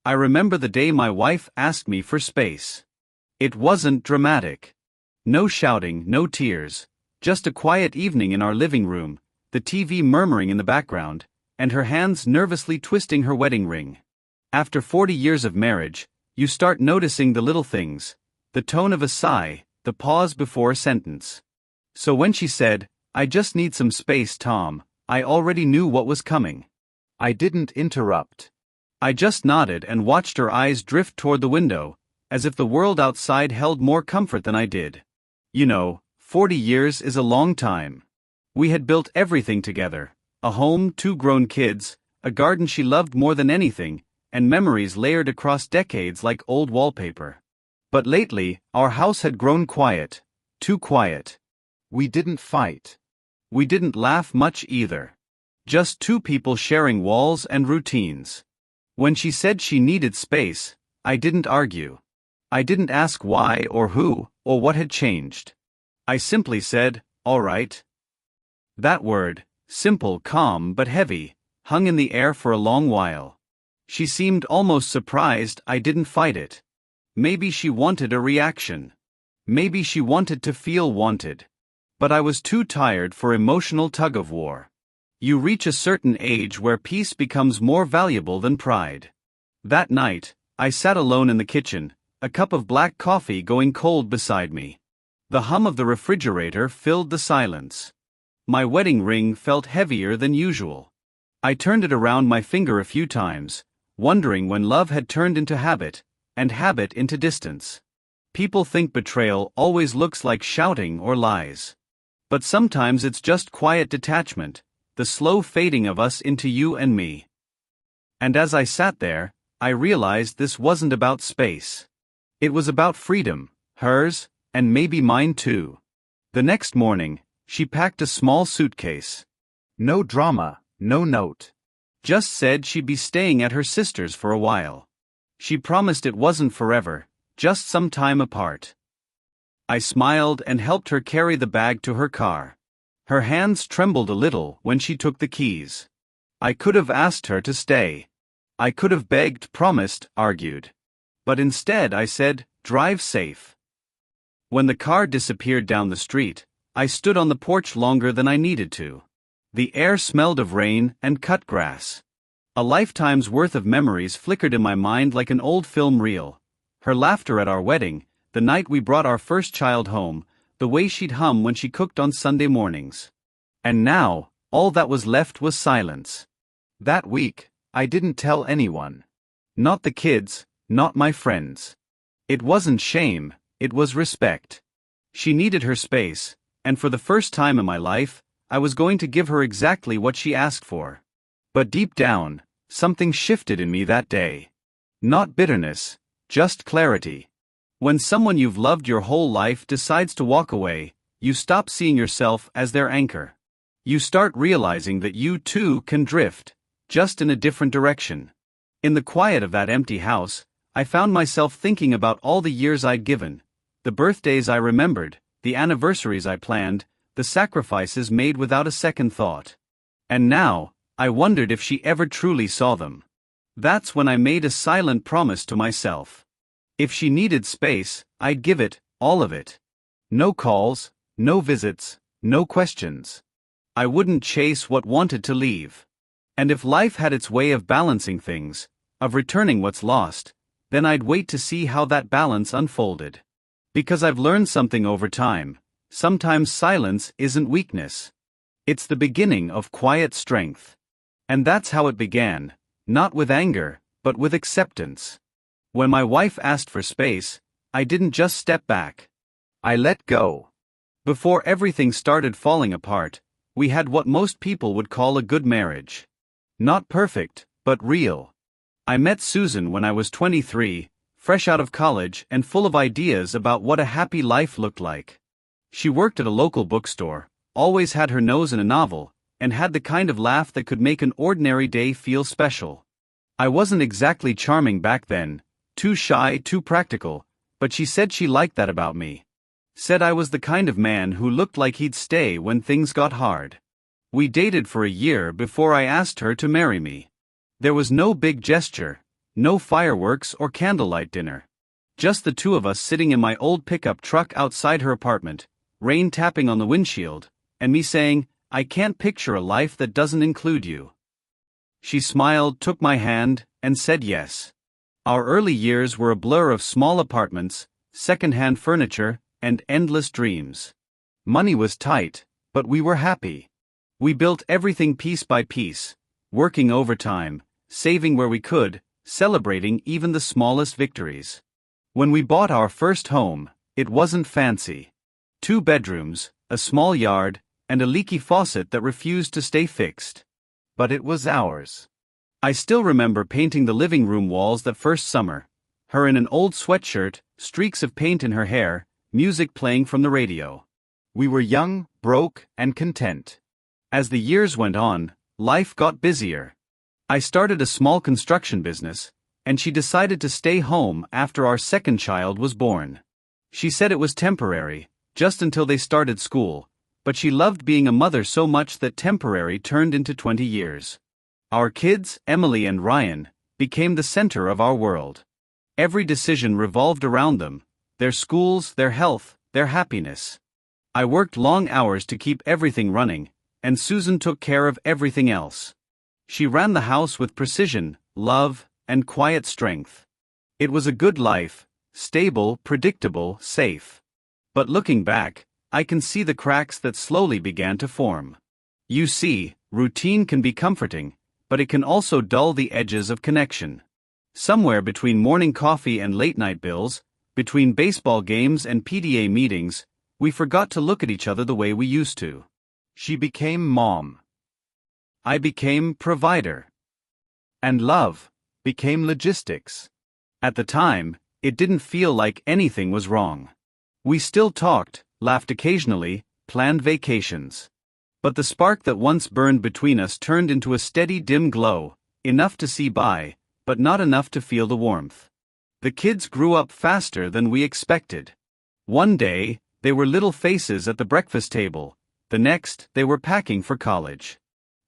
I remember the day my wife asked me for space. It wasn't dramatic. No shouting, no tears, just a quiet evening in our living room, the TV murmuring in the background, and her hands nervously twisting her wedding ring. After 40 years of marriage, you start noticing the little things, the tone of a sigh, the pause before a sentence. So when she said, "I just need some space, Tom," I already knew what was coming. I didn't interrupt. I just nodded and watched her eyes drift toward the window, as if the world outside held more comfort than I did. 40 years is a long time. We had built everything together: a home, 2 grown kids, a garden she loved more than anything, and memories layered across decades like old wallpaper. But lately, our house had grown quiet. Too quiet. We didn't fight. We didn't laugh much either. Just 2 people sharing walls and routines. When she said she needed space, I didn't argue. I didn't ask why or who, or what had changed. I simply said, "All right." That word, simple, calm but heavy, hung in the air for a long while. She seemed almost surprised I didn't fight it. Maybe she wanted a reaction. Maybe she wanted to feel wanted. But I was too tired for emotional tug-of-war. You reach a certain age where peace becomes more valuable than pride. That night, I sat alone in the kitchen, a cup of black coffee going cold beside me. The hum of the refrigerator filled the silence. My wedding ring felt heavier than usual. I turned it around my finger a few times, wondering when love had turned into habit, and habit into distance. People think betrayal always looks like shouting or lies. But sometimes it's just quiet detachment, the slow fading of us into you and me. And as I sat there, I realized this wasn't about space. It was about freedom, hers, and maybe mine too. The next morning, she packed a small suitcase. No drama, no note. Just said she'd be staying at her sister's for a while. She promised it wasn't forever, just some time apart. I smiled and helped her carry the bag to her car. Her hands trembled a little when she took the keys. I could have asked her to stay. I could have begged, promised, argued. But instead I said, "Drive safe." When the car disappeared down the street, I stood on the porch longer than I needed to. The air smelled of rain and cut grass. A lifetime's worth of memories flickered in my mind like an old film reel. Her laughter at our wedding, the night we brought our first child home, the way she'd hum when she cooked on Sunday mornings. And now, all that was left was silence. That week, I didn't tell anyone. Not the kids, not my friends. It wasn't shame, it was respect. She needed her space, and for the first time in my life, I was going to give her exactly what she asked for. But deep down, something shifted in me that day. Not bitterness, just clarity. When someone you've loved your whole life decides to walk away, you stop seeing yourself as their anchor. You start realizing that you too can drift, just in a different direction. In the quiet of that empty house, I found myself thinking about all the years I'd given, the birthdays I remembered, the anniversaries I planned, the sacrifices made without a second thought. And now, I wondered if she ever truly saw them. That's when I made a silent promise to myself. If she needed space, I'd give it, all of it. No calls, no visits, no questions. I wouldn't chase what wanted to leave. And if life had its way of balancing things, of returning what's lost, then I'd wait to see how that balance unfolded. Because I've learned something over time, sometimes silence isn't weakness. It's the beginning of quiet strength. And that's how it began, not with anger, but with acceptance. When my wife asked for space, I didn't just step back. I let go. Before everything started falling apart, we had what most people would call a good marriage. Not perfect, but real. I met Susan when I was 23, fresh out of college and full of ideas about what a happy life looked like. She worked at a local bookstore, always had her nose in a novel, and had the kind of laugh that could make an ordinary day feel special. I wasn't exactly charming back then, too shy, too practical, but she said she liked that about me. Said I was the kind of man who looked like he'd stay when things got hard. We dated for a year before I asked her to marry me. There was no big gesture, No fireworks or candlelight dinner. Just the two of us sitting in my old pickup truck outside her apartment, rain tapping on the windshield, and me saying, "I can't picture a life that doesn't include you." She smiled, took my hand, and said yes. Our early years were a blur of small apartments, second-hand furniture, and endless dreams. Money was tight, but we were happy. We built everything piece by piece, working overtime, saving where we could, celebrating even the smallest victories. When we bought our first home, it wasn't fancy. 2 bedrooms, a small yard, and a leaky faucet that refused to stay fixed. But it was ours. I still remember painting the living room walls that first summer, her in an old sweatshirt, streaks of paint in her hair, music playing from the radio. We were young, broke, and content. As the years went on, life got busier. I started a small construction business, and she decided to stay home after our second child was born. She said it was temporary, just until they started school, but she loved being a mother so much that temporary turned into 20 years. Our kids, Emily and Ryan, became the center of our world. Every decision revolved around them, their schools, their health, their happiness. I worked long hours to keep everything running, and Susan took care of everything else. She ran the house with precision, love, and quiet strength. It was a good life, stable, predictable, safe. But looking back, I can see the cracks that slowly began to form. You see, routine can be comforting, but it can also dull the edges of connection. Somewhere between morning coffee and late-night bills, between baseball games and PTA meetings, we forgot to look at each other the way we used to. She became mom. I became provider. And love became logistics. At the time, it didn't feel like anything was wrong. We still talked, laughed occasionally, planned vacations. But the spark that once burned between us turned into a steady dim glow, enough to see by, but not enough to feel the warmth. The kids grew up faster than we expected. One day, they were little faces at the breakfast table. The next, they were packing for college.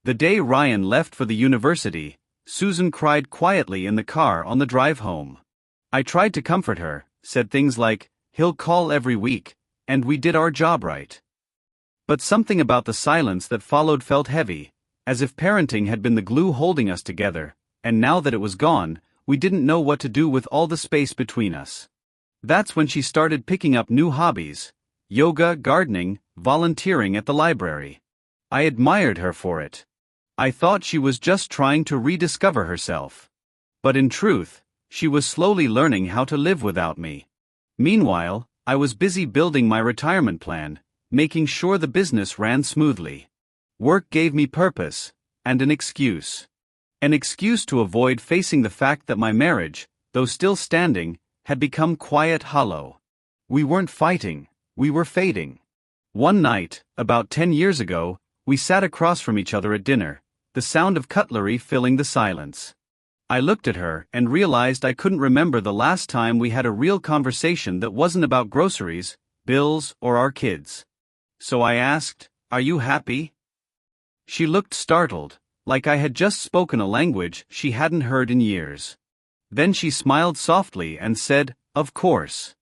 The day Ryan left for the university, Susan cried quietly in the car on the drive home. I tried to comfort her, said things like, "He'll call every week," and "we did our job right." But something about the silence that followed felt heavy, as if parenting had been the glue holding us together, and now that it was gone, we didn't know what to do with all the space between us. That's when she started picking up new hobbies: yoga, gardening, volunteering at the library. I admired her for it. I thought she was just trying to rediscover herself. But in truth, she was slowly learning how to live without me. Meanwhile, I was busy building my retirement plan, making sure the business ran smoothly. Work gave me purpose, and an excuse. An excuse to avoid facing the fact that my marriage, though still standing, had become quiet, hollow. We weren't fighting, we were fading. One night, about 10 years ago, we sat across from each other at dinner, the sound of cutlery filling the silence. I looked at her and realized I couldn't remember the last time we had a real conversation that wasn't about groceries, bills, or our kids. So I asked, "Are you happy?" She looked startled, like I had just spoken a language she hadn't heard in years. Then she smiled softly and said, "Of course."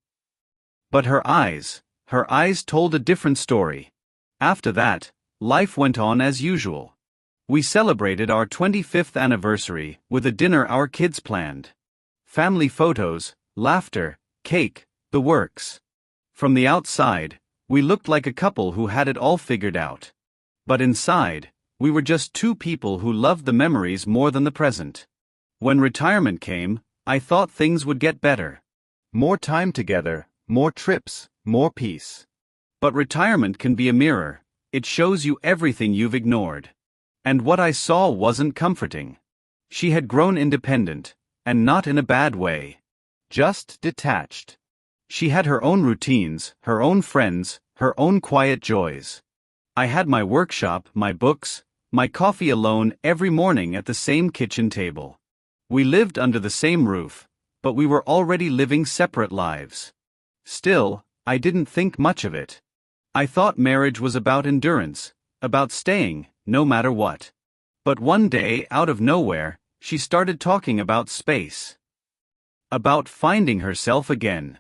But her eyes told a different story. After that, life went on as usual. We celebrated our 25th anniversary with a dinner our kids planned. Family photos, laughter, cake, the works. From the outside, we looked like a couple who had it all figured out. But inside, we were just two people who loved the memories more than the present. When retirement came, I thought things would get better. More time together, more trips, more peace. But retirement can be a mirror. It shows you everything you've ignored. And what I saw wasn't comforting. She had grown independent, and not in a bad way. Just detached. She had her own routines, her own friends, her own quiet joys. I had my workshop, my books, my coffee alone every morning at the same kitchen table. We lived under the same roof, but we were already living separate lives. Still, I didn't think much of it. I thought marriage was about endurance, about staying, no matter what. But one day, out of nowhere, she started talking about space. About finding herself again.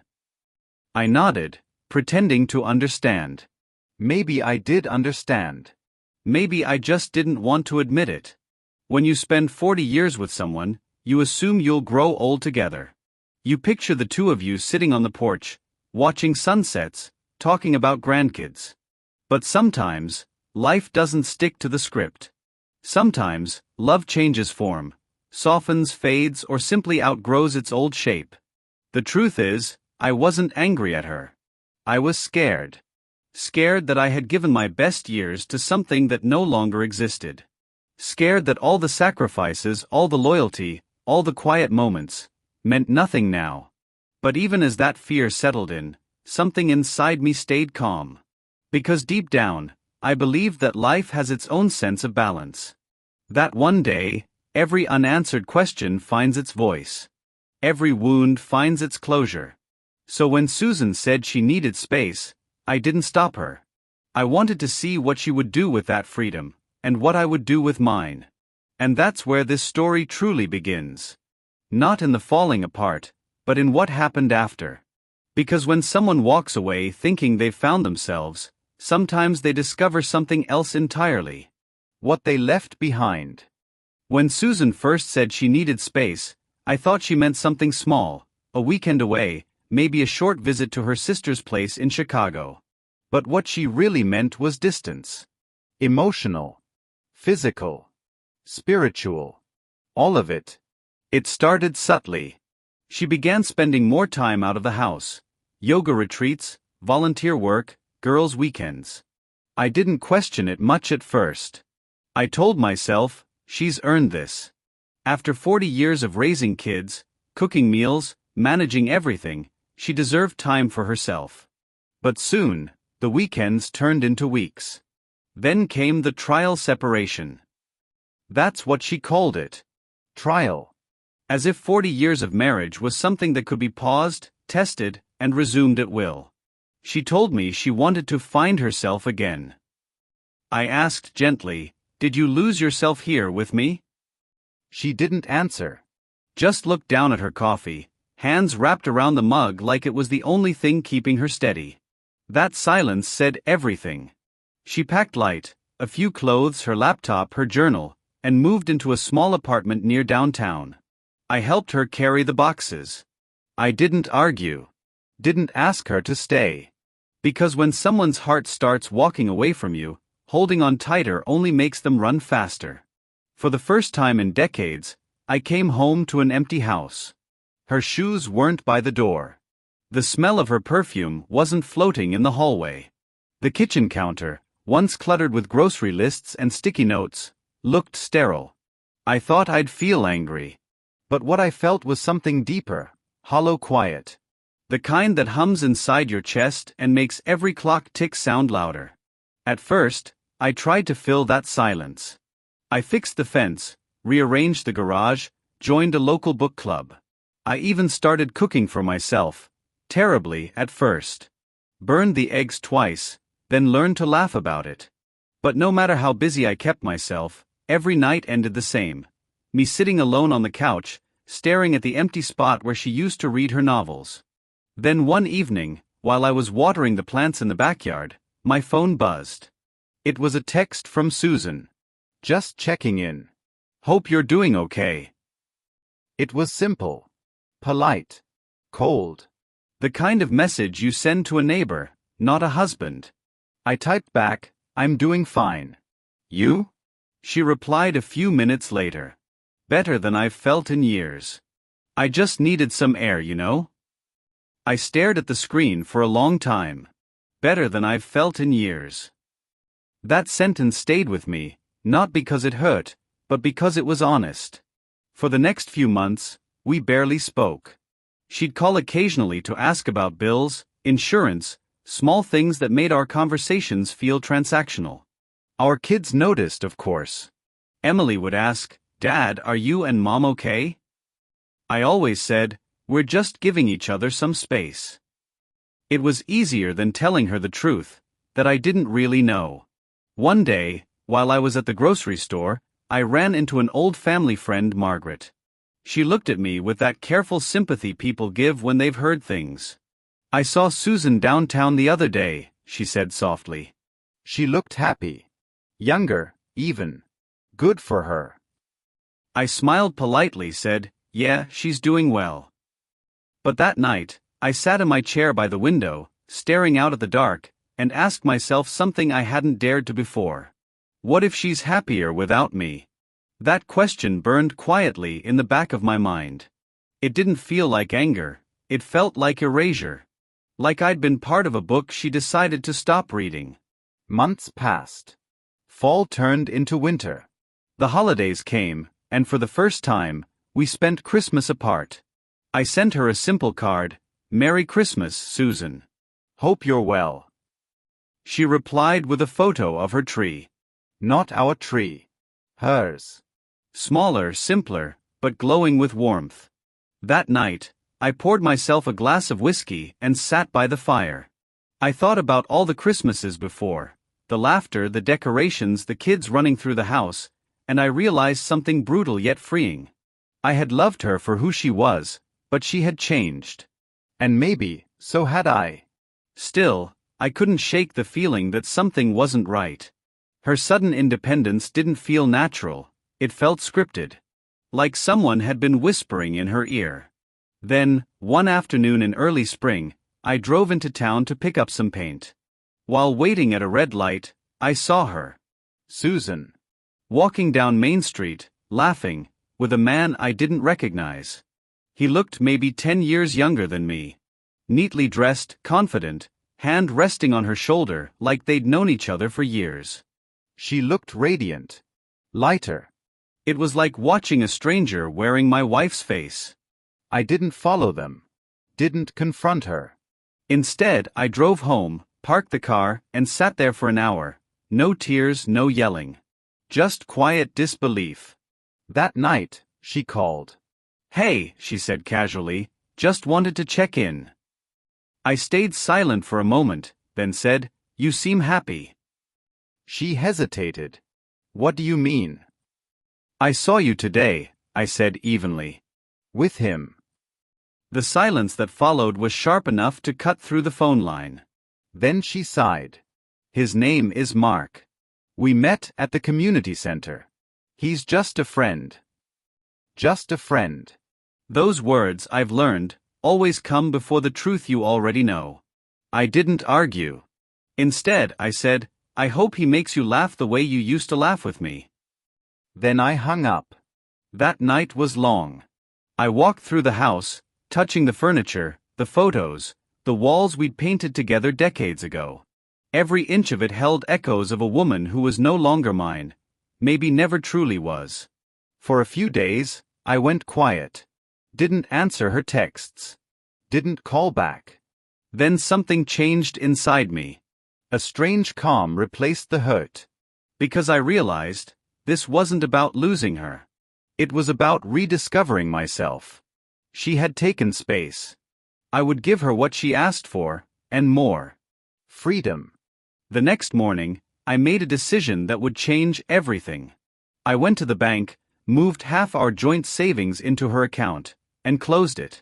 I nodded, pretending to understand. Maybe I did understand. Maybe I just didn't want to admit it. When you spend 40 years with someone, you assume you'll grow old together. You picture the two of you sitting on the porch, watching sunsets, talking about grandkids. But sometimes, life doesn't stick to the script. Sometimes, love changes form, softens, fades, or simply outgrows its old shape. The truth is, I wasn't angry at her. I was scared. Scared that I had given my best years to something that no longer existed. Scared that all the sacrifices, all the loyalty, all the quiet moments, meant nothing now. But even as that fear settled in, something inside me stayed calm. Because deep down, I believed that life has its own sense of balance. That one day, every unanswered question finds its voice. Every wound finds its closure. So when Susan said she needed space, I didn't stop her. I wanted to see what she would do with that freedom, and what I would do with mine. And that's where this story truly begins. Not in the falling apart, but in what happened after. Because when someone walks away thinking they've found themselves, sometimes they discover something else entirely. What they left behind. When Susan first said she needed space, I thought she meant something small, a weekend away, maybe a short visit to her sister's place in Chicago. But what she really meant was distance. Emotional. Physical. Spiritual. All of it. It started subtly. She began spending more time out of the house. Yoga retreats, volunteer work, girls' weekends. I didn't question it much at first. I told myself, she's earned this. After 40 years of raising kids, cooking meals, managing everything, she deserved time for herself. But soon, the weekends turned into weeks. Then came the trial separation. That's what she called it. Trial. As if 40 years of marriage was something that could be paused, tested, and resumed at will. She told me she wanted to find herself again. I asked gently, "Did you lose yourself here with me?" She didn't answer. Just looked down at her coffee, hands wrapped around the mug like it was the only thing keeping her steady. That silence said everything. She packed light, a few clothes, her laptop, her journal, and moved into a small apartment near downtown. I helped her carry the boxes. I didn't argue. Didn't ask her to stay. Because when someone's heart starts walking away from you, holding on tighter only makes them run faster. For the first time in decades, I came home to an empty house. Her shoes weren't by the door. The smell of her perfume wasn't floating in the hallway. The kitchen counter, once cluttered with grocery lists and sticky notes, looked sterile. I thought I'd feel angry. But what I felt was something deeper, hollow quiet. The kind that hums inside your chest and makes every clock tick sound louder. At first, I tried to fill that silence. I fixed the fence, rearranged the garage, joined a local book club. I even started cooking for myself. Terribly at first. Burned the eggs twice, then learned to laugh about it. But no matter how busy I kept myself, every night ended the same. Me sitting alone on the couch, staring at the empty spot where she used to read her novels. Then one evening, while I was watering the plants in the backyard, my phone buzzed. It was a text from Susan. Just checking in. Hope you're doing okay. It was simple. Polite. Cold. The kind of message you send to a neighbor, not a husband. I typed back, "I'm doing fine. You?" She replied a few minutes later. "Better than I've felt in years. I just needed some air, you know?" I stared at the screen for a long time. Better than I've felt in years. That sentence stayed with me, not because it hurt, but because it was honest. For the next few months, we barely spoke. She'd call occasionally to ask about bills, insurance, small things that made our conversations feel transactional. Our kids noticed, of course. Emily would ask, "Dad, are you and Mom okay?" I always said, "We're just giving each other some space." It was easier than telling her the truth, that I didn't really know. One day, while I was at the grocery store, I ran into an old family friend, Margaret. She looked at me with that careful sympathy people give when they've heard things. "I saw Susan downtown the other day," she said softly. She looked happy. Younger, even. Good for her. I smiled politely, said, "Yeah, she's doing well." But that night, I sat in my chair by the window, staring out at the dark, and asked myself something I hadn't dared to before. What if she's happier without me? That question burned quietly in the back of my mind. It didn't feel like anger, it felt like erasure. Like I'd been part of a book she decided to stop reading. Months passed. Fall turned into winter. The holidays came, and for the first time, we spent Christmas apart. I sent her a simple card, "Merry Christmas, Susan. Hope you're well." She replied with a photo of her tree. Not our tree. Hers. Smaller, simpler, but glowing with warmth. That night, I poured myself a glass of whiskey and sat by the fire. I thought about all the Christmases before, the laughter, the decorations, the kids running through the house, and I realized something brutal yet freeing. I had loved her for who she was, but she had changed. And maybe, so had I. Still, I couldn't shake the feeling that something wasn't right. Her sudden independence didn't feel natural, it felt scripted. Like someone had been whispering in her ear. Then, one afternoon in early spring, I drove into town to pick up some paint. While waiting at a red light, I saw her. Susan. Walking down Main Street, laughing, with a man I didn't recognize. He looked maybe 10 years younger than me. Neatly dressed, confident, hand resting on her shoulder like they'd known each other for years. She looked radiant. Lighter. It was like watching a stranger wearing my wife's face. I didn't follow them. Didn't confront her. Instead, I drove home, parked the car, and sat there for an hour. No tears, no yelling. Just quiet disbelief. That night, she called. "Hey," she said casually, "just wanted to check in." I stayed silent for a moment, then said, "You seem happy." She hesitated. What do you mean? "I saw you today," I said evenly. With him. The silence that followed was sharp enough to cut through the phone line. Then she sighed. "His name is Mark. We met at the community center. He's just a friend." Just a friend. Those words, I've learned, always come before the truth you already know. I didn't argue. Instead, I said, "I hope he makes you laugh the way you used to laugh with me." Then I hung up. That night was long. I walked through the house, touching the furniture, the photos, the walls we'd painted together decades ago. Every inch of it held echoes of a woman who was no longer mine, maybe never truly was. For a few days, I went quiet. Didn't answer her texts. Didn't call back. Then something changed inside me. A strange calm replaced the hurt. Because I realized, this wasn't about losing her. It was about rediscovering myself. She had taken space. I would give her what she asked for, and more. Freedom. The next morning, I made a decision that would change everything. I went to the bank, moved half our joint savings into her account, and closed it.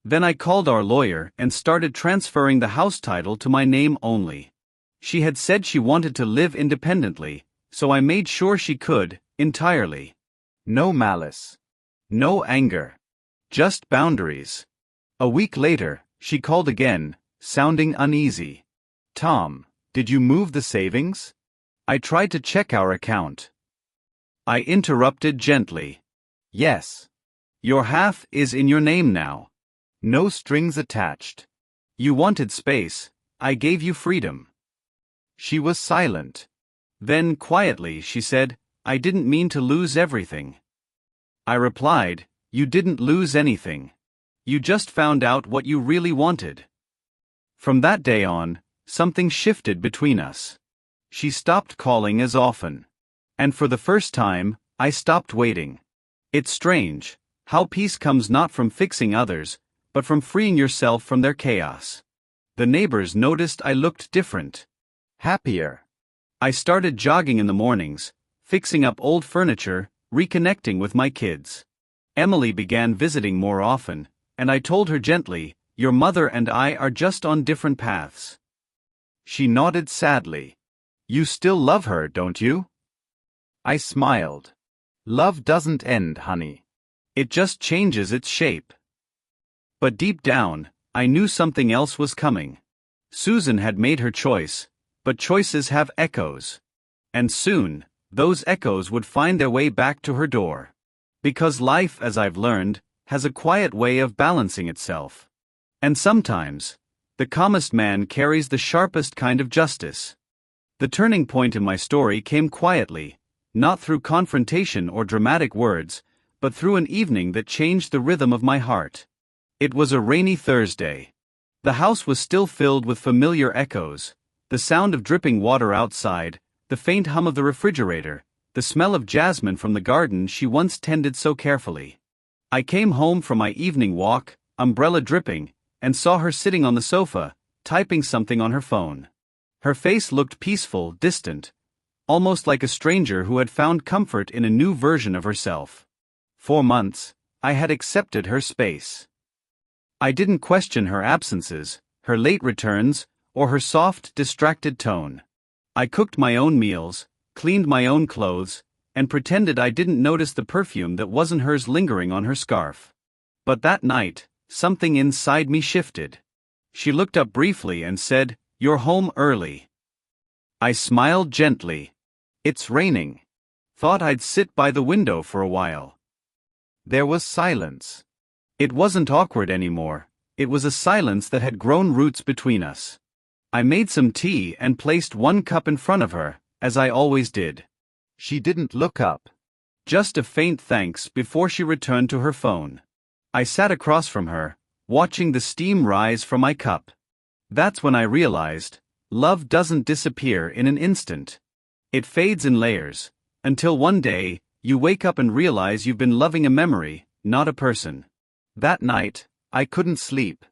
Then I called our lawyer and started transferring the house title to my name only. She had said she wanted to live independently, so I made sure she could, entirely. No malice. No anger. Just boundaries. A week later, she called again, sounding uneasy. "Tom, did you move the savings?" I tried to check our account. I interrupted gently. "Yes. Your half is in your name now. No strings attached. You wanted space, I gave you freedom." She was silent. Then, quietly, she said, "I didn't mean to lose everything." I replied, "You didn't lose anything. You just found out what you really wanted." From that day on, something shifted between us. She stopped calling as often. And for the first time, I stopped waiting. It's strange, how peace comes not from fixing others, but from freeing yourself from their chaos. The neighbors noticed I looked different. Happier. I started jogging in the mornings, fixing up old furniture, reconnecting with my kids. Emily began visiting more often, and I told her gently, "Your mother and I are just on different paths." She nodded sadly. You still love her, don't you? I smiled. Love doesn't end, honey. It just changes its shape. But deep down, I knew something else was coming. Susan had made her choice, but choices have echoes. And soon, those echoes would find their way back to her door. Because life, as I've learned, has a quiet way of balancing itself. And sometimes, the calmest man carries the sharpest kind of justice. The turning point in my story came quietly, not through confrontation or dramatic words, but through an evening that changed the rhythm of my heart. It was a rainy Thursday. The house was still filled with familiar echoes, the sound of dripping water outside, the faint hum of the refrigerator, the smell of jasmine from the garden she once tended so carefully. I came home from my evening walk, umbrella dripping, and saw her sitting on the sofa, typing something on her phone. Her face looked peaceful, distant, almost like a stranger who had found comfort in a new version of herself. For months, I had accepted her space. I didn't question her absences, her late returns, or her soft, distracted tone. I cooked my own meals, cleaned my own clothes, and pretended I didn't notice the perfume that wasn't hers lingering on her scarf. But that night, something inside me shifted. She looked up briefly and said, "You're home early." I smiled gently. "It's raining." Thought I'd sit by the window for a while. There was silence. It wasn't awkward anymore, it was a silence that had grown roots between us. I made some tea and placed one cup in front of her, as I always did. She didn't look up. Just a faint thanks before she returned to her phone. I sat across from her, watching the steam rise from my cup. That's when I realized, love doesn't disappear in an instant. It fades in layers, until one day, you wake up and realize you've been loving a memory, not a person. That night, I couldn't sleep.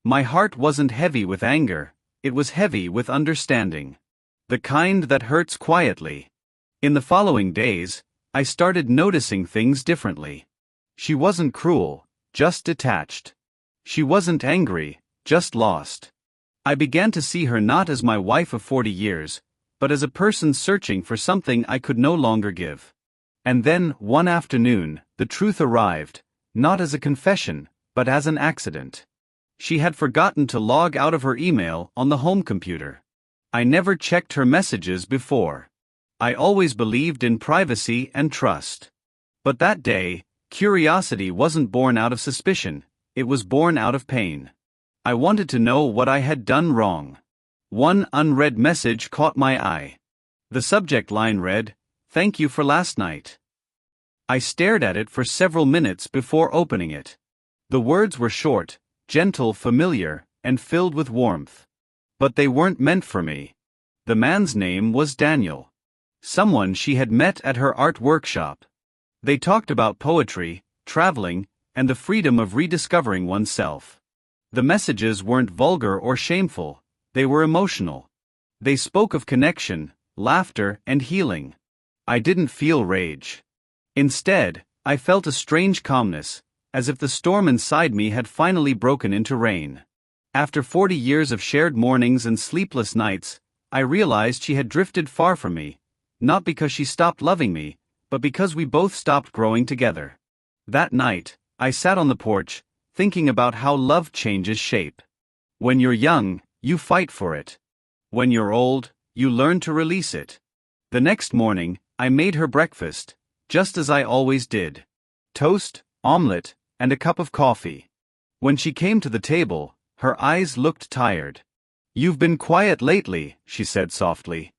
My heart wasn't heavy with anger, it was heavy with understanding. The kind that hurts quietly. In the following days, I started noticing things differently. She wasn't cruel, just detached. She wasn't angry, just lost. I began to see her not as my wife of 40 years, but as a person searching for something I could no longer give. And then, one afternoon, the truth arrived, not as a confession, but as an accident. She had forgotten to log out of her email on the home computer. I never checked her messages before. I always believed in privacy and trust. But that day, curiosity wasn't born out of suspicion, it was born out of pain. I wanted to know what I had done wrong. One unread message caught my eye. The subject line read, "Thank you for last night." I stared at it for several minutes before opening it. The words were short, gentle, familiar, and filled with warmth. But they weren't meant for me. The man's name was Daniel. Someone she had met at her art workshop. They talked about poetry, traveling, and the freedom of rediscovering oneself. The messages weren't vulgar or shameful, they were emotional. They spoke of connection, laughter, and healing. I didn't feel rage. Instead, I felt a strange calmness, as if the storm inside me had finally broken into rain. After 40 years of shared mornings and sleepless nights, I realized she had drifted far from me, not because she stopped loving me, but because we both stopped growing together. That night, I sat on the porch, thinking about how love changes shape. When you're young, you fight for it. When you're old, you learn to release it. The next morning, I made her breakfast, just as I always did. Toast, omelette, and a cup of coffee. When she came to the table, her eyes looked tired. "You've been quiet lately," she said softly.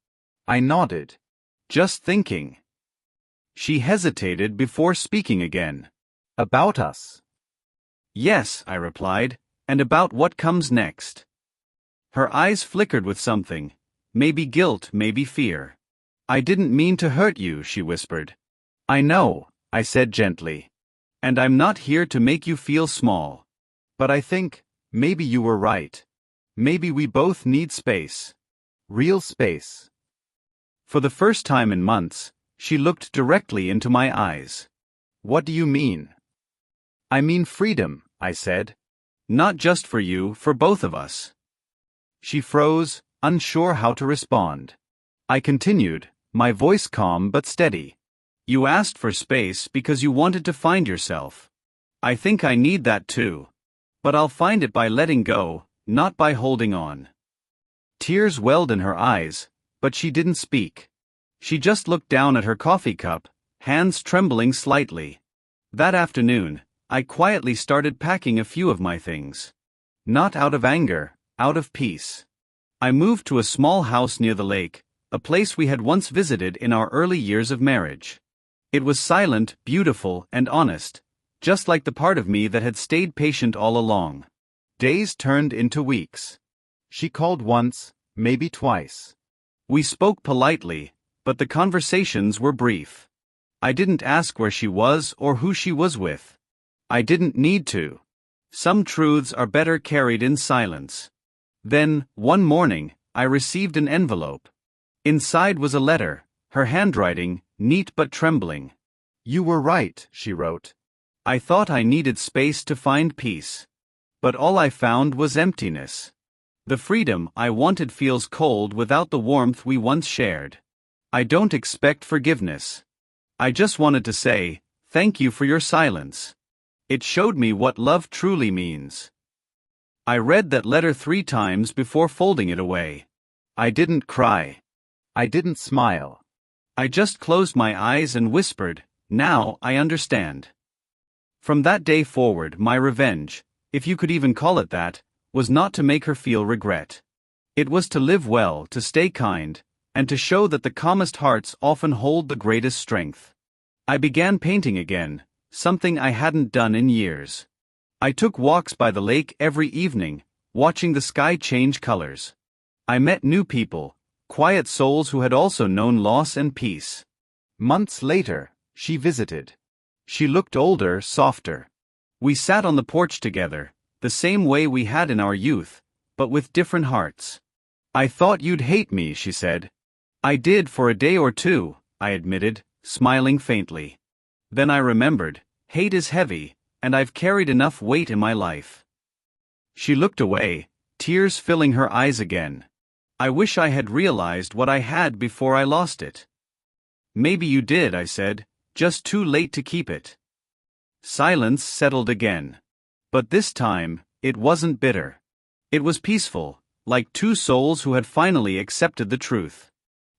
I nodded. "Just thinking." She hesitated before speaking again. "About us?" "Yes," I replied, "and about what comes next." Her eyes flickered with something, maybe guilt, maybe fear. "I didn't mean to hurt you," she whispered. "I know," I said gently. "And I'm not here to make you feel small. But I think, maybe you were right. Maybe we both need space. Real space." For the first time in months, She looked directly into my eyes. What do you mean? I mean freedom, I said. Not just for you, for both of us. She froze, unsure how to respond. I continued, my voice calm but steady. You asked for space because you wanted to find yourself. I think I need that too. But I'll find it by letting go, not by holding on. Tears welled in her eyes, but she didn't speak. She just looked down at her coffee cup, hands trembling slightly. That afternoon, I quietly started packing a few of my things. Not out of anger, out of peace. I moved to a small house near the lake, a place we had once visited in our early years of marriage. It was silent, beautiful, and honest, just like the part of me that had stayed patient all along. Days turned into weeks. She called once, maybe twice. We spoke politely, but the conversations were brief. I didn't ask where she was or who she was with. I didn't need to. Some truths are better carried in silence. Then, one morning, I received an envelope. Inside was a letter, her handwriting, neat but trembling. You were right, she wrote. I thought I needed space to find peace. But all I found was emptiness. The freedom I wanted feels cold without the warmth we once shared. I don't expect forgiveness. I just wanted to say, thank you for your silence. It showed me what love truly means. I read that letter 3 times before folding it away. I didn't cry. I didn't smile. I just closed my eyes and whispered, now I understand. From that day forward, my revenge, if you could even call it that, was not to make her feel regret. It was to live well, to stay kind, and to show that the calmest hearts often hold the greatest strength. I began painting again, something I hadn't done in years. I took walks by the lake every evening, watching the sky change colors. I met new people, quiet souls who had also known loss and peace. Months later, she visited. She looked older, softer. We sat on the porch together, the same way we had in our youth, but with different hearts. I thought you'd hate me, she said. I did for a day or two, I admitted, smiling faintly. Then I remembered, hate is heavy, and I've carried enough weight in my life. She looked away, tears filling her eyes again. I wish I had realized what I had before I lost it. Maybe you did, I said, just too late to keep it. Silence settled again. But this time, it wasn't bitter. It was peaceful, like two souls who had finally accepted the truth.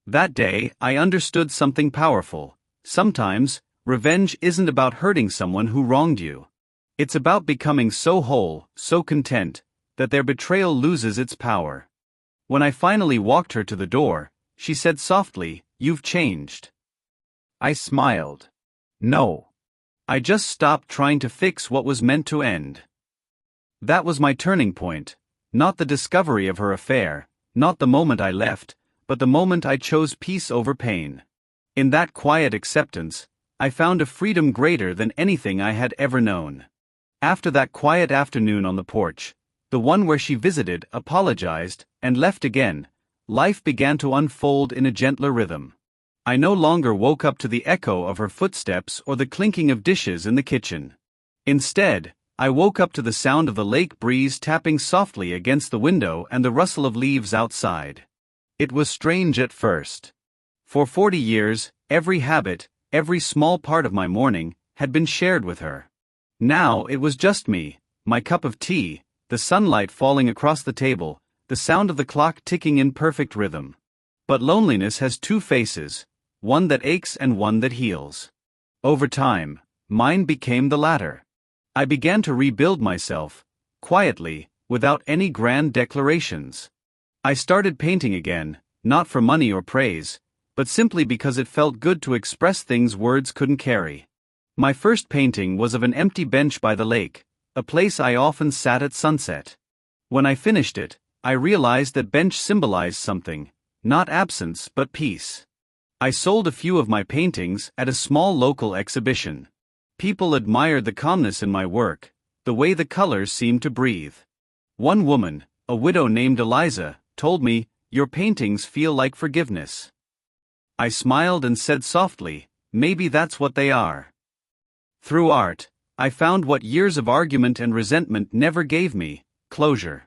That day, I understood something powerful. Sometimes, revenge isn't about hurting someone who wronged you. It's about becoming so whole, so content, that their betrayal loses its power. When I finally walked her to the door, she said softly, "You've changed." I smiled. No. I just stopped trying to fix what was meant to end. That was my turning point, not the discovery of her affair, not the moment I left, but the moment I chose peace over pain. In that quiet acceptance, I found a freedom greater than anything I had ever known. After that quiet afternoon on the porch, the one where she visited, apologized, and left again, life began to unfold in a gentler rhythm. I no longer woke up to the echo of her footsteps or the clinking of dishes in the kitchen. Instead, I woke up to the sound of the lake breeze tapping softly against the window and the rustle of leaves outside. It was strange at first. For 40 years, every habit, every small part of my morning, had been shared with her. Now it was just me, my cup of tea, the sunlight falling across the table, the sound of the clock ticking in perfect rhythm. But loneliness has two faces, one that aches and one that heals. Over time, mine became the latter. I began to rebuild myself, quietly, without any grand declarations. I started painting again, not for money or praise, but simply because it felt good to express things words couldn't carry. My first painting was of an empty bench by the lake, a place I often sat at sunset. When I finished it, I realized that bench symbolized something, not absence but peace. I sold a few of my paintings at a small local exhibition. People admired the calmness in my work, the way the colors seemed to breathe. One woman, a widow named Eliza, told me, "Your paintings feel like forgiveness." I smiled and said softly, maybe that's what they are. Through art, I found what years of argument and resentment never gave me: closure.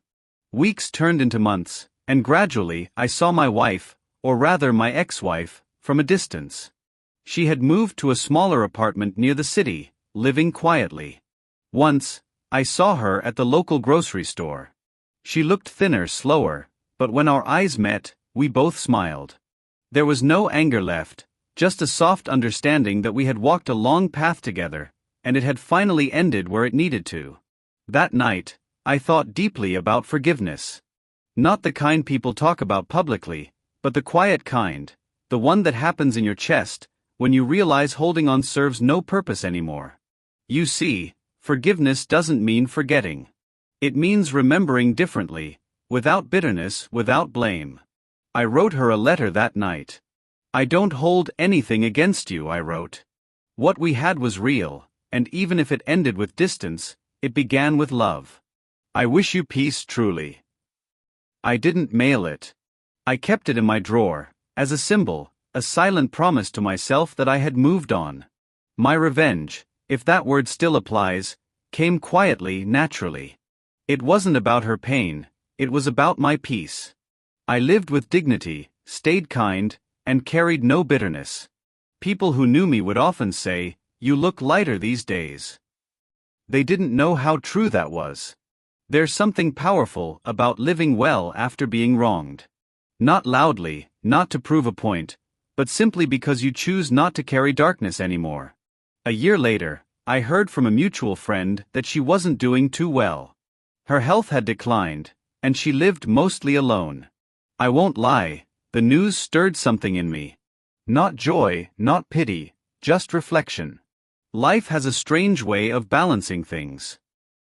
Weeks turned into months, and gradually I saw my wife, or rather my ex-wife, from a distance. She had moved to a smaller apartment near the city, living quietly. Once, I saw her at the local grocery store. She looked thinner, slower, but when our eyes met, we both smiled. There was no anger left, just a soft understanding that we had walked a long path together, and it had finally ended where it needed to. That night, I thought deeply about forgiveness. Not the kind people talk about publicly, but the quiet kind, the one that happens in your chest, when you realize holding on serves no purpose anymore. You see, forgiveness doesn't mean forgetting. It means remembering differently, without bitterness, without blame. I wrote her a letter that night. I don't hold anything against you, I wrote. What we had was real, and even if it ended with distance, it began with love. I wish you peace truly. I didn't mail it. I kept it in my drawer, as a symbol, a silent promise to myself that I had moved on. My revenge, if that word still applies, came quietly, naturally. It wasn't about her pain, it was about my peace. I lived with dignity, stayed kind, and carried no bitterness. People who knew me would often say, "You look lighter these days." They didn't know how true that was. There's something powerful about living well after being wronged. Not loudly, not to prove a point, but simply because you choose not to carry darkness anymore. A year later, I heard from a mutual friend that she wasn't doing too well. Her health had declined, and she lived mostly alone. I won't lie, the news stirred something in me. Not joy, not pity, just reflection. Life has a strange way of balancing things.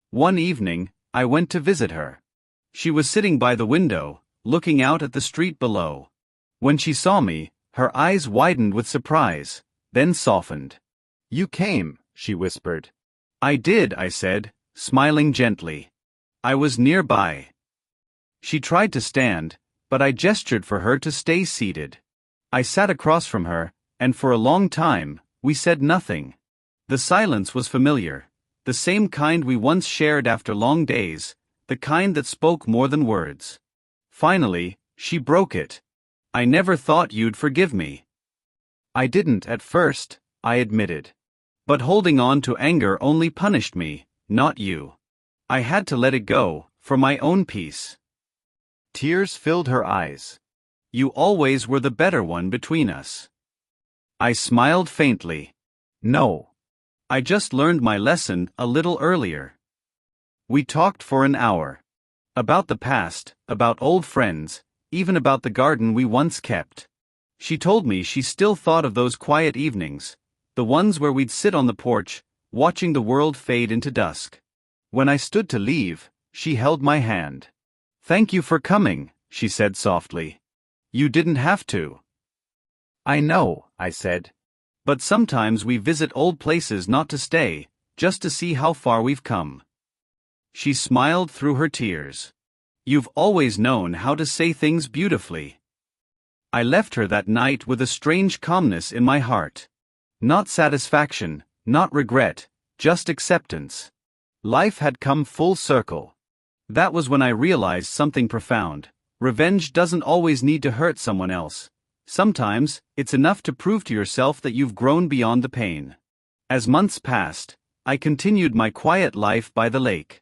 One evening, I went to visit her. She was sitting by the window, looking out at the street below. When she saw me, her eyes widened with surprise, then softened. "You came," she whispered. "I did," I said, smiling gently. "I was nearby." She tried to stand, but I gestured for her to stay seated. I sat across from her, and for a long time, we said nothing. The silence was familiar, the same kind we once shared after long days, the kind that spoke more than words. Finally, she broke it. "I never thought you'd forgive me." "I didn't at first," I admitted. "But holding on to anger only punished me, not you. I had to let it go, for my own peace." Tears filled her eyes. "You always were the better one between us." I smiled faintly. "No. I just learned my lesson a little earlier." We talked for an hour. About the past, about old friends, even about the garden we once kept. She told me she still thought of those quiet evenings, the ones where we'd sit on the porch, watching the world fade into dusk. When I stood to leave, she held my hand. "Thank you for coming," she said softly. "You didn't have to." "I know," I said. "But sometimes we visit old places not to stay, just to see how far we've come." She smiled through her tears. "You've always known how to say things beautifully." I left her that night with a strange calmness in my heart. Not satisfaction, not regret, just acceptance. Life had come full circle. That was when I realized something profound. Revenge doesn't always need to hurt someone else. Sometimes, it's enough to prove to yourself that you've grown beyond the pain. As months passed, I continued my quiet life by the lake.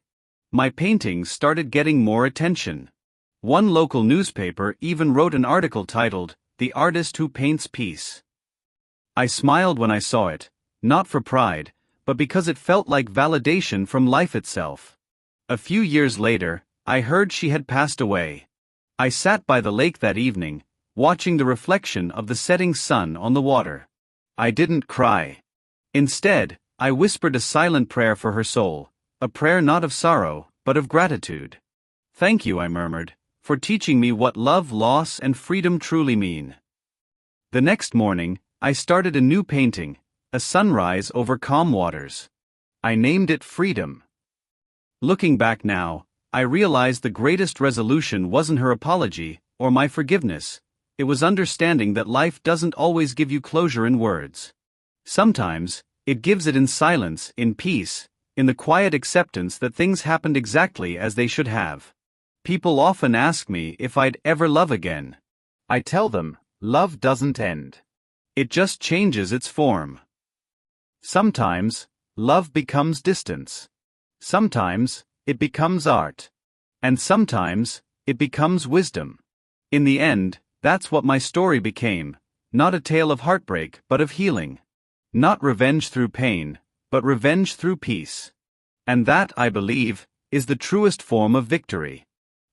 My paintings started getting more attention. One local newspaper even wrote an article titled, "The Artist Who Paints Peace." I smiled when I saw it, not for pride, but because it felt like validation from life itself. A few years later, I heard she had passed away. I sat by the lake that evening, watching the reflection of the setting sun on the water. I didn't cry. Instead, I whispered a silent prayer for her soul, a prayer not of sorrow, but of gratitude. "Thank you," I murmured, "for teaching me what love, loss, and freedom truly mean." The next morning, I started a new painting, a sunrise over calm waters. I named it Freedom. Looking back now, I realized the greatest resolution wasn't her apology, or my forgiveness, It was understanding that life doesn't always give you closure in words. Sometimes, it gives it in silence, in peace, in the quiet acceptance that things happened exactly as they should have. People often ask me if I'd ever love again. I tell them, love doesn't end. It just changes its form. Sometimes, love becomes distance. Sometimes, it becomes art. And sometimes, it becomes wisdom. In the end, that's what my story became, not a tale of heartbreak but of healing. Not revenge through pain, but revenge through peace. And that, I believe, is the truest form of victory.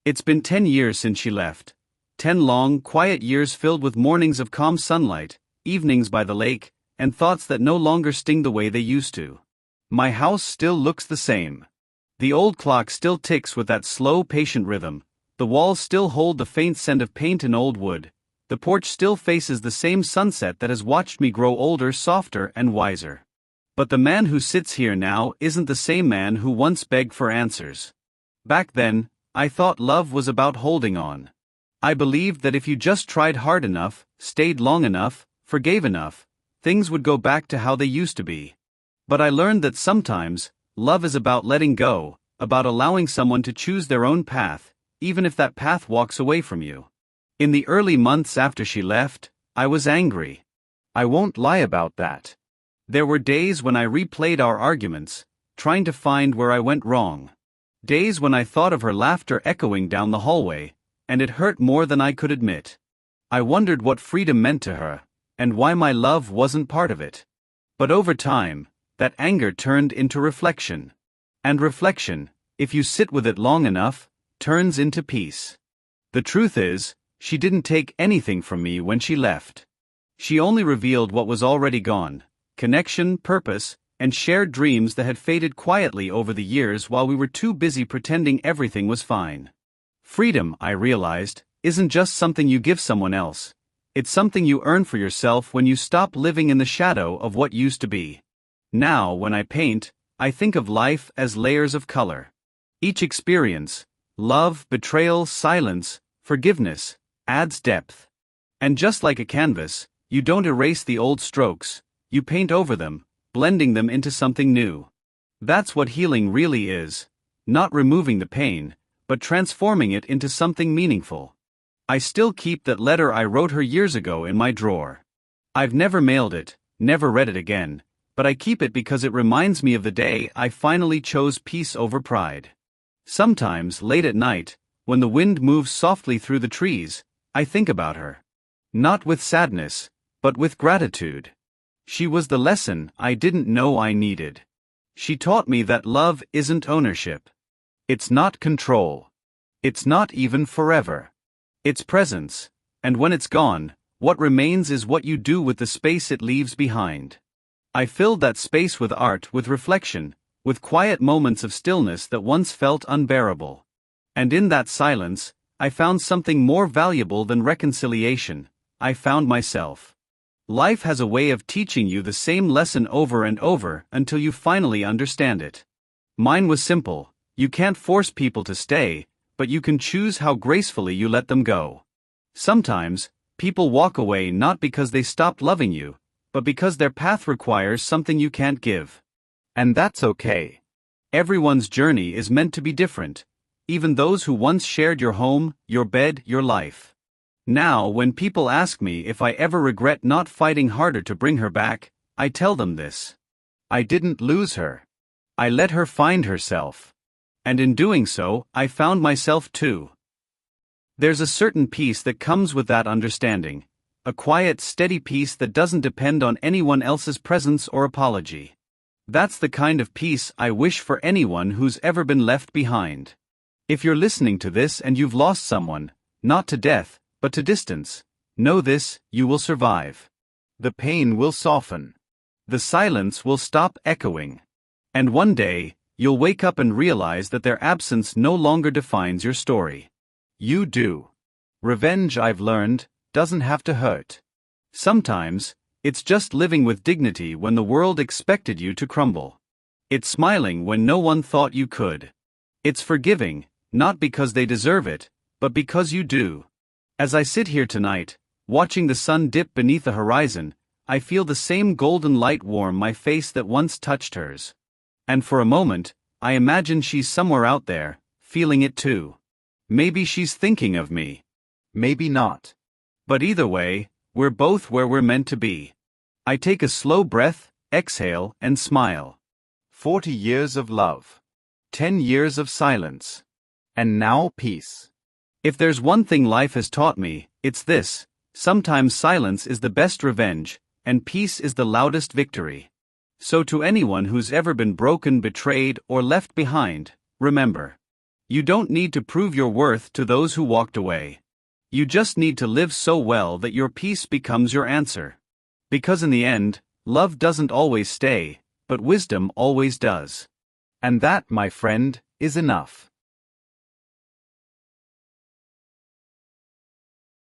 It's been 10 years since she left. 10 long, quiet years filled with mornings of calm sunlight, evenings by the lake, and thoughts that no longer sting the way they used to. My house still looks the same. The old clock still ticks with that slow, patient rhythm. The walls still hold the faint scent of paint and old wood. The porch still faces the same sunset that has watched me grow older, softer, and wiser. But the man who sits here now isn't the same man who once begged for answers. Back then, I thought love was about holding on. I believed that if you just tried hard enough, stayed long enough, forgave enough, things would go back to how they used to be. But I learned that sometimes, love is about letting go, about allowing someone to choose their own path, even if that path walks away from you. In the early months after she left, I was angry. I won't lie about that. There were days when I replayed our arguments, trying to find where I went wrong. Days when I thought of her laughter echoing down the hallway, and it hurt more than I could admit. I wondered what freedom meant to her, and why my love wasn't part of it. But over time, that anger turned into reflection. And reflection, if you sit with it long enough, turns into peace. The truth is, she didn't take anything from me when she left. She only revealed what was already gone: connection, purpose, and shared dreams that had faded quietly over the years while we were too busy pretending everything was fine. Freedom, I realized, isn't just something you give someone else. It's something you earn for yourself when you stop living in the shadow of what used to be. Now, when I paint, I think of life as layers of color. Each experience, love, betrayal, silence, forgiveness, adds depth. And just like a canvas, you don't erase the old strokes, you paint over them, blending them into something new. That's what healing really is, not removing the pain, but transforming it into something meaningful. I still keep that letter I wrote her years ago in my drawer. I've never mailed it, never read it again, but I keep it because it reminds me of the day I finally chose peace over pride. Sometimes, late at night, when the wind moves softly through the trees, I think about her. Not with sadness, but with gratitude. She was the lesson I didn't know I needed. She taught me that love isn't ownership. It's not control. It's not even forever. It's presence, and when it's gone, what remains is what you do with the space it leaves behind. I filled that space with art, with reflection, with quiet moments of stillness that once felt unbearable. And in that silence, I found something more valuable than reconciliation. I found myself. Life has a way of teaching you the same lesson over and over until you finally understand it. Mine was simple: you can't force people to stay, but you can choose how gracefully you let them go. Sometimes, people walk away not because they stopped loving you, but because their path requires something you can't give. And that's okay. Everyone's journey is meant to be different, even those who once shared your home, your bed, your life. Now, when people ask me if I ever regret not fighting harder to bring her back, I tell them this: I didn't lose her. I let her find herself. And in doing so, I found myself too. There's a certain peace that comes with that understanding, a quiet, steady peace that doesn't depend on anyone else's presence or apology. That's the kind of peace I wish for anyone who's ever been left behind. If you're listening to this and you've lost someone, not to death, but to distance, know this: you will survive. The pain will soften. The silence will stop echoing. And one day, you'll wake up and realize that their absence no longer defines your story. You do. Revenge, I've learned, doesn't have to hurt. Sometimes, it's just living with dignity when the world expected you to crumble. It's smiling when no one thought you could. It's forgiving, not because they deserve it, but because you do. As I sit here tonight, Watching the sun dip beneath the horizon, I feel the same golden light warm my face that once touched hers. And for a moment, I imagine she's somewhere out there, feeling it too. Maybe she's thinking of me. Maybe not. But either way, we're both where we're meant to be. I take a slow breath, exhale, and smile. 40 years of love. 10 years of silence. And now peace. If there's one thing life has taught me, it's this: sometimes silence is the best revenge, and peace is the loudest victory. So to anyone who's ever been broken, betrayed, or left behind, remember: you don't need to prove your worth to those who walked away. You just need to live so well that your peace becomes your answer. Because in the end, love doesn't always stay, but wisdom always does. And that, my friend, is enough.